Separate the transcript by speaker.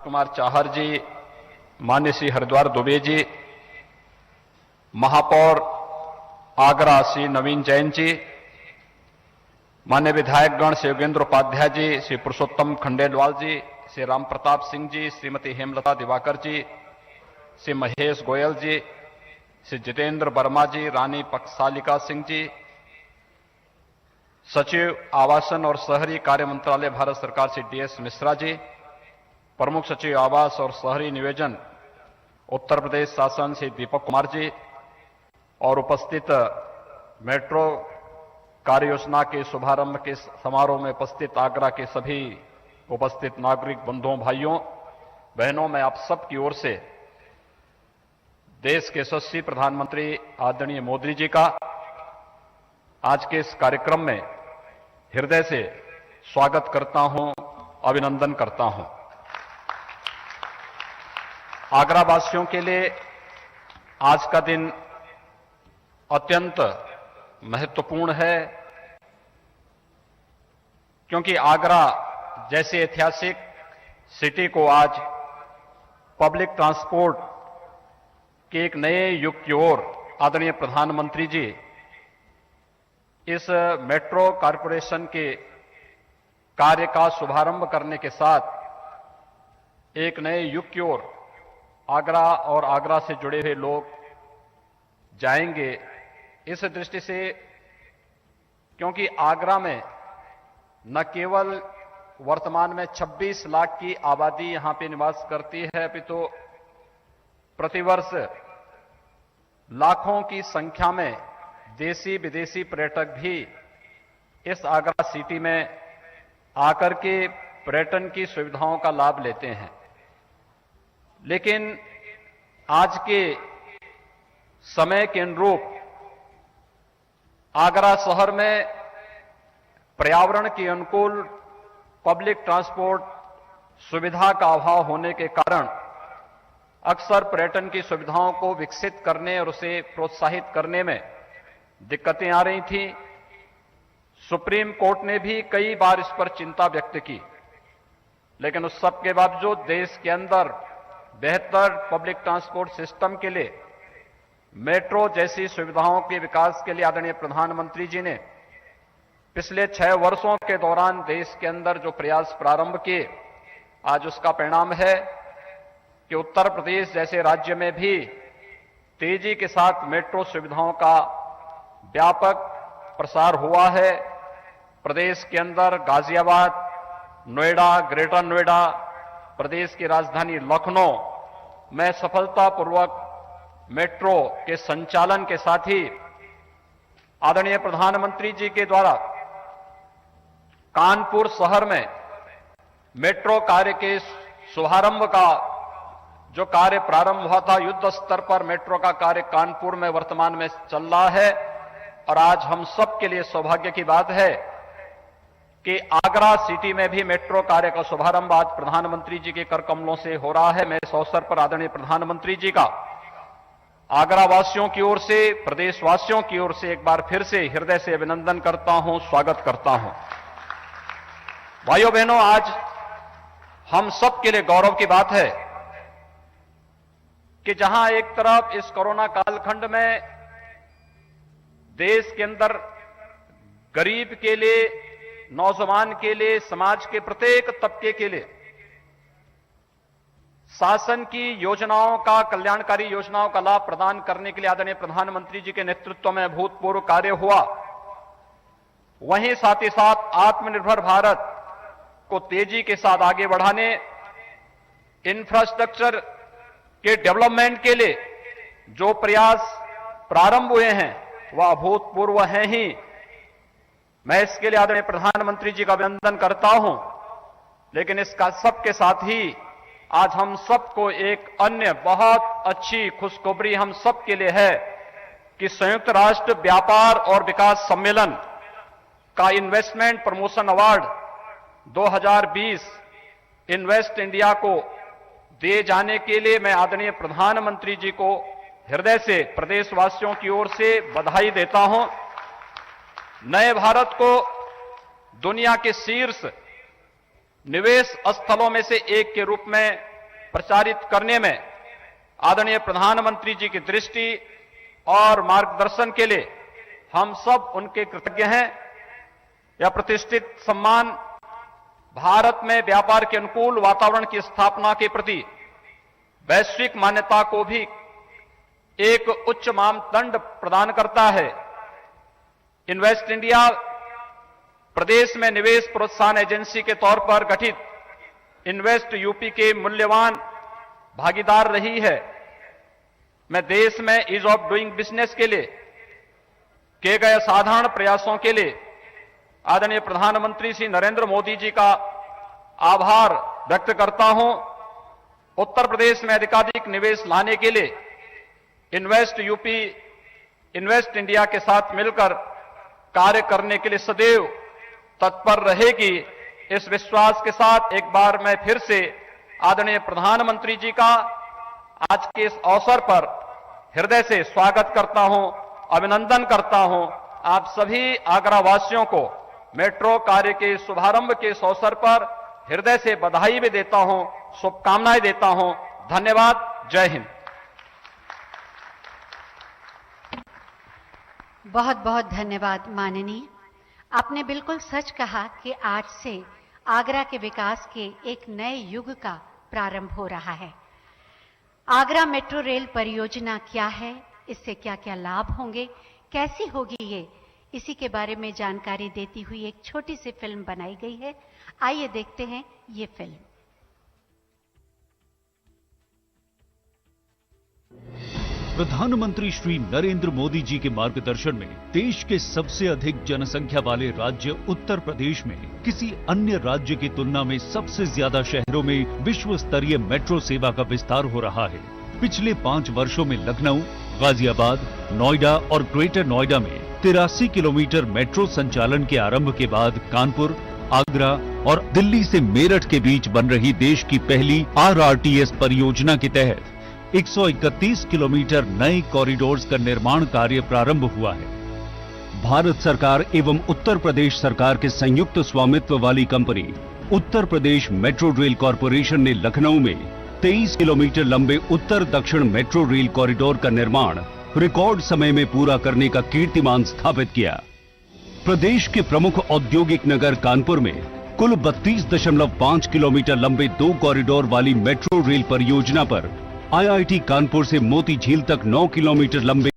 Speaker 1: कुमार चाहर जी, मान्य श्री हरिद्वार दुबे जी, महापौर आगरा श्री नवीन जैन जी, मान्य विधायकगण श्री योगेंद्र उपाध्याय जी, श्री पुरुषोत्तम खंडेलवाल जी, श्री राम प्रताप सिंह जी, श्रीमती हेमलता दिवाकर जी, श्री महेश गोयल जी, श्री जितेंद्र वर्मा जी, रानी पक्षसालिका सिंह जी, सचिव आवासन और शहरी कार्य मंत्रालय भारत सरकार श्री डीएस मिश्रा जी, प्रमुख सचिव आवास और शहरी नियोजन उत्तर प्रदेश शासन श्री दीपक कुमार जी और उपस्थित मेट्रो कार्य योजना के शुभारंभ के समारोह में उपस्थित आगरा के सभी उपस्थित नागरिक बंधुओं भाइयों बहनों, मैं आप सब की ओर से देश के यशस्वी प्रधानमंत्री आदरणीय मोदी जी का आज के इस कार्यक्रम में हृदय से स्वागत करता हूं, अभिनंदन करता हूं। आगरा वासियों के लिए आज का दिन अत्यंत महत्वपूर्ण है, क्योंकि आगरा जैसे ऐतिहासिक सिटी को आज पब्लिक ट्रांसपोर्ट के एक नए युग की ओर आदरणीय प्रधानमंत्री जी इस मेट्रो कॉरपोरेशन के कार्य का शुभारंभ करने के साथ एक नए युग की ओर आगरा और आगरा से जुड़े हुए लोग जाएंगे। इस दृष्टि से, क्योंकि आगरा में न केवल वर्तमान में 26 लाख की आबादी यहां पे निवास करती है, अपितु प्रतिवर्ष लाखों की संख्या में देशी विदेशी पर्यटक भी इस आगरा सिटी में आकर के पर्यटन की सुविधाओं का लाभ लेते हैं। लेकिन आज के समय के अनुरूप आगरा शहर में पर्यावरण के अनुकूल पब्लिक ट्रांसपोर्ट सुविधा का अभाव होने के कारण अक्सर पर्यटन की सुविधाओं को विकसित करने और उसे प्रोत्साहित करने में दिक्कतें आ रही थी। सुप्रीम कोर्ट ने भी कई बार इस पर चिंता व्यक्त की, लेकिन उस सब के बावजूद देश के अंदर बेहतर पब्लिक ट्रांसपोर्ट सिस्टम के लिए, मेट्रो जैसी सुविधाओं के विकास के लिए आदरणीय प्रधानमंत्री जी ने पिछले 6 वर्षों के दौरान देश के अंदर जो प्रयास प्रारंभ किए, आज उसका परिणाम है कि उत्तर प्रदेश जैसे राज्य में भी तेजी के साथ मेट्रो सुविधाओं का व्यापक प्रसार हुआ है। प्रदेश के अंदर गाजियाबाद, नोएडा, ग्रेटर नोएडा, प्रदेश की राजधानी लखनऊ में सफलतापूर्वक मेट्रो के संचालन के साथ ही आदरणीय प्रधानमंत्री जी के द्वारा कानपुर शहर में मेट्रो कार्य के शुभारंभ का जो कार्य प्रारंभ हुआ था, युद्ध स्तर पर मेट्रो का कार्य कानपुर में वर्तमान में चल रहा है। और आज हम सब के लिए सौभाग्य की बात है कि आगरा सिटी में भी मेट्रो कार्य का शुभारंभ आज प्रधानमंत्री जी के कर कमलों से हो रहा है। मैं इस अवसर पर आदरणीय प्रधानमंत्री जी का आगरा वासियों की ओर से, प्रदेशवासियों की ओर से एक बार फिर से हृदय से अभिनंदन करता हूं, स्वागत करता हूं। भाइयों बहनों, आज हम सब के लिए गौरव की बात है कि जहां एक तरफ इस कोरोना कालखंड में देश के अंदर गरीब के लिए, नौजवान के लिए, समाज के प्रत्येक तबके के लिए शासन की योजनाओं का, कल्याणकारी योजनाओं का लाभ प्रदान करने के लिए आदरणीय प्रधानमंत्री जी के नेतृत्व में अभूतपूर्व कार्य हुआ, वहीं साथ ही साथ आत्मनिर्भर भारत को तेजी के साथ आगे बढ़ाने, इंफ्रास्ट्रक्चर के डेवलपमेंट के लिए जो प्रयास प्रारंभ हुए हैं वह अभूतपूर्व हैं ही। मैं इसके लिए आदरणीय प्रधानमंत्री जी का अभिनंदन करता हूं, लेकिन इसका सबके साथ ही आज हम सबको एक अन्य बहुत अच्छी खुशखबरी हम सबके लिए है कि संयुक्त राष्ट्र व्यापार और विकास सम्मेलन का investment promotion award 2020 invest India को दिए जाने के लिए मैं आदरणीय प्रधानमंत्री जी को हृदय से प्रदेशवासियों की ओर से बधाई देता हूं। नए भारत को दुनिया के शीर्ष निवेश स्थलों में से एक के रूप में प्रचारित करने में आदरणीय प्रधानमंत्री जी की दृष्टि और मार्गदर्शन के लिए हम सब उनके कृतज्ञ हैं। यह प्रतिष्ठित सम्मान भारत में व्यापार के अनुकूल वातावरण की स्थापना के प्रति वैश्विक मान्यता को भी एक उच्च मानदंड प्रदान करता है। इन्वेस्ट इंडिया प्रदेश में निवेश प्रोत्साहन एजेंसी के तौर पर गठित इन्वेस्ट यूपी के मूल्यवान भागीदार रही है। मैं देश में ईज ऑफ डूइंग बिजनेस के लिए किए गए साधारण प्रयासों के लिए आदरणीय प्रधानमंत्री श्री नरेंद्र मोदी जी का आभार व्यक्त करता हूं। उत्तर प्रदेश में अधिकाधिक निवेश लाने के लिए इन्वेस्ट यूपी इन्वेस्ट इंडिया के साथ मिलकर कार्य करने के लिए सदैव तत्पर रहेगी। इस विश्वास के साथ एक बार मैं फिर से आदरणीय प्रधानमंत्री जी का आज के इस अवसर पर हृदय से स्वागत करता हूं, अभिनंदन करता हूं। आप सभी आगरा वासियों को मेट्रो कार्य के शुभारंभ के इस अवसर पर हृदय से बधाई भी देता हूं, शुभकामनाएं देता हूं। धन्यवाद। जय हिंद।
Speaker 2: बहुत बहुत धन्यवाद माननीय। आपने बिल्कुल सच कहा कि आज से आगरा के विकास के एक नए युग का प्रारंभ हो रहा है। आगरा मेट्रो रेल परियोजना क्या है, इससे क्या क्या लाभ होंगे, कैसी होगी ये, इसी के बारे में जानकारी देती हुई एक छोटी सी फिल्म बनाई गई है। आइए देखते हैं ये फिल्म।
Speaker 3: प्रधानमंत्री श्री नरेंद्र मोदी जी के मार्गदर्शन में देश के सबसे अधिक जनसंख्या वाले राज्य उत्तर प्रदेश में किसी अन्य राज्य की तुलना में सबसे ज्यादा शहरों में विश्व स्तरीय मेट्रो सेवा का विस्तार हो रहा है। पिछले 5 वर्षों में लखनऊ, गाजियाबाद, नोएडा और ग्रेटर नोएडा में 83 किलोमीटर मेट्रो संचालन के आरंभ के बाद कानपुर, आगरा और दिल्ली से मेरठ के बीच बन रही देश की पहली RRTS परियोजना के तहत 131 किलोमीटर नए कॉरिडोर्स का निर्माण कार्य प्रारंभ हुआ है। भारत सरकार एवं उत्तर प्रदेश सरकार के संयुक्त स्वामित्व वाली company Uttar Pradesh metro rail corporation ने लखनऊ में 23 किलोमीटर लंबे उत्तर दक्षिण मेट्रो रेल कॉरिडोर का निर्माण रिकॉर्ड समय में पूरा करने का कीर्तिमान स्थापित किया। प्रदेश के प्रमुख औद्योगिक नगर कानपुर में कुल 32.5 किलोमीटर लंबे 2 कॉरिडोर वाली मेट्रो रेल परियोजना पर IIT कानपुर से मोती झील तक 9 किलोमीटर लंबे